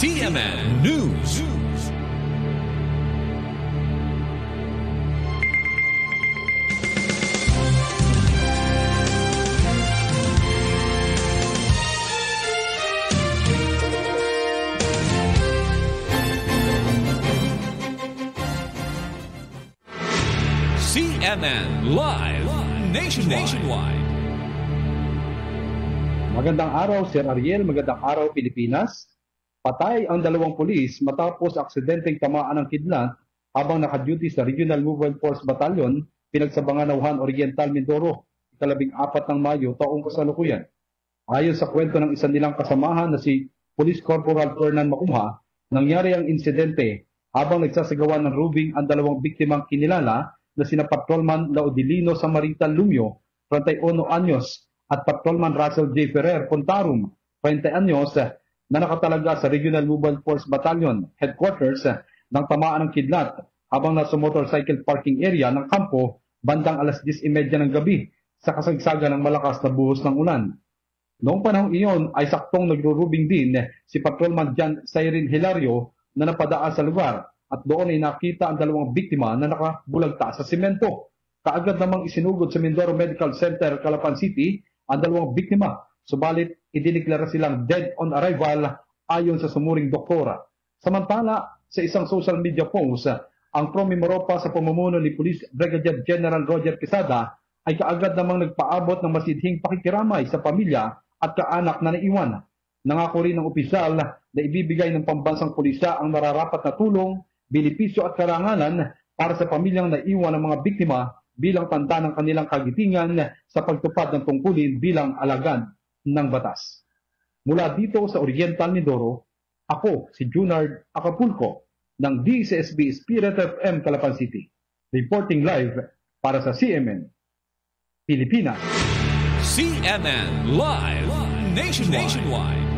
CNN News. CNN Live Nationwide. Magandang araw, Sir Ariel. Magandang araw, Pilipinas. Patay ang 2 pulis matapos aksidenteng tamaan ng kidlat habang naka-duty sa Regional Mobile Force Battalion, pinagsabangan ng Wuhan Oriental, Mindoro, 14 ng Mayo, taong kasalukuyan. Ayon sa kwento ng isa nilang kasamahan na si Police Corporal Fernan Macumha, nangyari ang insidente habang nagsasagawa ng rubing ang 2 biktimang kinilala na sina Patrolman Laudilino Samaritan Lumio, 31 anyos, at Patrolman Russell J. Ferrer Pontarum, 20 anyos, na nakatalaga sa Regional Mobile Force Battalion Headquarters ng tamaan ng kidlat habang nasa motorcycle parking area ng kampo bandang alas 10:30 ng gabi sa kasagsagan ng malakas na buhos ng ulan. Noong panahong iyon ay saktong nagro-rubing din si Patrolman John Cyril Hilario na napadaan sa lugar at doon ay nakita ang 2 biktima na nakabulagta sa semento. Kaagad namang isinugod sa Mindoro Medical Center, Calapan City ang 2 biktima, subalit idineklara silang dead on arrival ayon sa sumuring doktora. Samantala, sa isang social media post, ang Pro-Mimaropa sa pamumuno ni Police Brigadier General Roger Quesada ay kaagad namang nagpaabot ng masidhing pakikiramay sa pamilya at kaanak na naiwan. Nangako rin ng opisyal na ibibigay ng pambansang pulisya ang nararapat na tulong, benepisyo at karangalan para sa pamilyang naiwan ng mga biktima bilang tanda ng kanilang kagitingan sa pagtupad ng tungkulin bilang alagad ng batas. Mula dito sa Oriental Mindoro, ako si Junard Acapulco ng DCSB Spirit FM Calapan City, reporting live para sa CNN Pilipinas. CNN Live Nationwide.